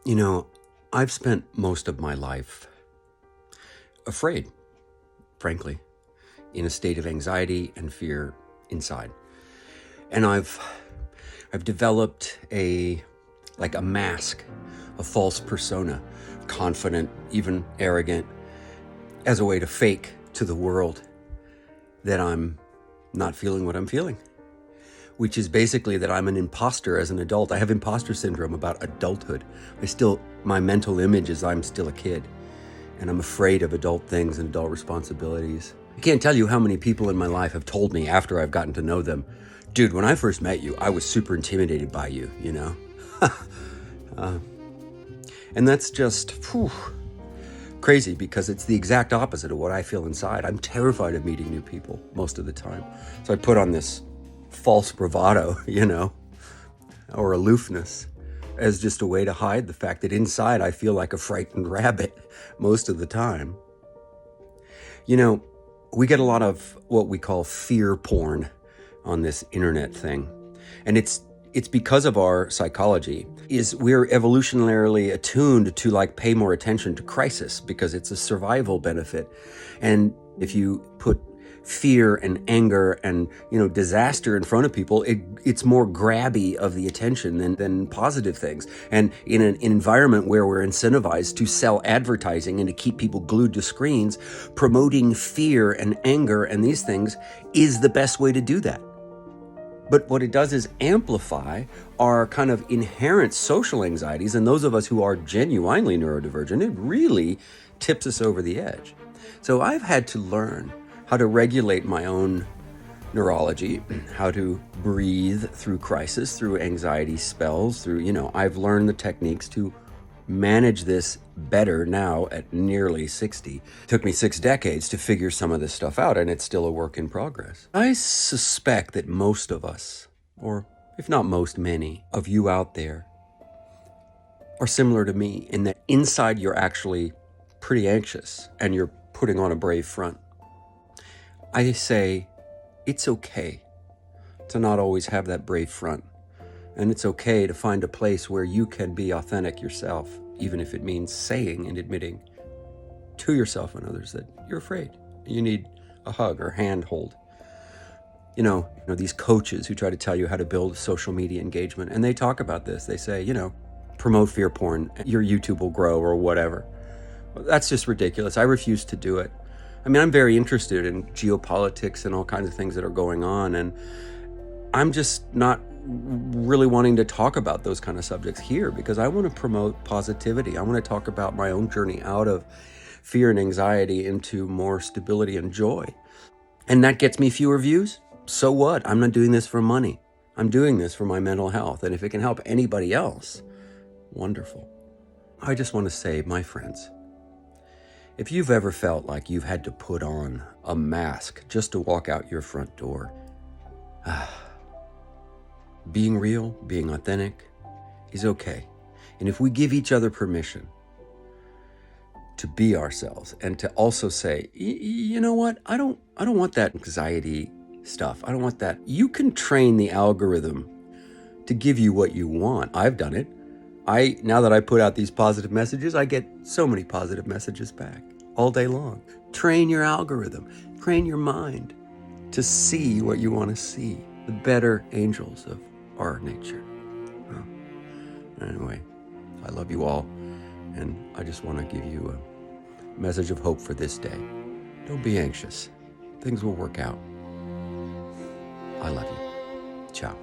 You know, I've spent most of my life afraid, frankly, in a state of anxiety and fear inside. And I've developed a mask, a false persona, confident, even arrogant, as a way to fake to the world that I'm not feeling what I'm feeling, which is basically that I'm an imposter as an adult. I have imposter syndrome about adulthood. My mental image is I'm still a kid, and I'm afraid of adult things and adult responsibilities. I can't tell you how many people in my life have told me after I've gotten to know them, dude, when I first met you, I was super intimidated by you, you know? And that's just crazy, because it's the exact opposite of what I feel inside. I'm terrified of meeting new people most of the time. So I put on this false bravado, or aloofness, as just a way to hide the fact that inside I feel like a frightened rabbit most of the time. We get a lot of what we call fear porn on this internet thing. And it's because of our psychology. We're evolutionarily attuned to pay more attention to crisis because it's a survival benefit. And if you put fear and anger and disaster in front of people, it's more grabby of the attention than positive things. And in an environment where we're incentivized to sell advertising and to keep people glued to screens, promoting fear and anger and these things is the best way to do that. But what it does is amplify our kind of inherent social anxieties, and those of us who are genuinely neurodivergent, it really tips us over the edge. So I've had to learn how to regulate my own neurology, how to breathe through crisis, through anxiety spells, I've learned the techniques to manage this better now at nearly 60. It took me 6 decades to figure some of this stuff out, and it's still a work in progress. I suspect that most of us, or if not most, many of you out there, are similar to me in that inside you're actually pretty anxious and you're putting on a brave front. I say it's okay to not always have that brave front. And it's okay to find a place where you can be authentic yourself, even if it means saying and admitting to yourself and others that you're afraid. You need a hug or hand hold. These coaches who try to tell you how to build social media engagement, and they talk about this. They say, promote fear porn, your YouTube will grow or whatever. Well, that's just ridiculous. I refuse to do it. I'm very interested in geopolitics and all kinds of things that are going on, and I'm just not really wanting to talk about those kind of subjects here because I want to promote positivity. I want to talk about my own journey out of fear and anxiety into more stability and joy. And that gets me fewer views. So what? I'm not doing this for money. I'm doing this for my mental health. And if it can help anybody else, wonderful. I just want to say, my friends, if you've ever felt like you've had to put on a mask just to walk out your front door, being real, being authentic is okay. And if we give each other permission to be ourselves and to also say, you know what, I don't want that anxiety stuff. I don't want that. You can train the algorithm to give you what you want. I've done it. Now that I put out these positive messages, I get so many positive messages back all day long. Train your algorithm, train your mind to see what you want to see, the better angels of our nature. Well, anyway, I love you all, and I just want to give you a message of hope for this day. Don't be anxious. Things will work out. I love you. Ciao.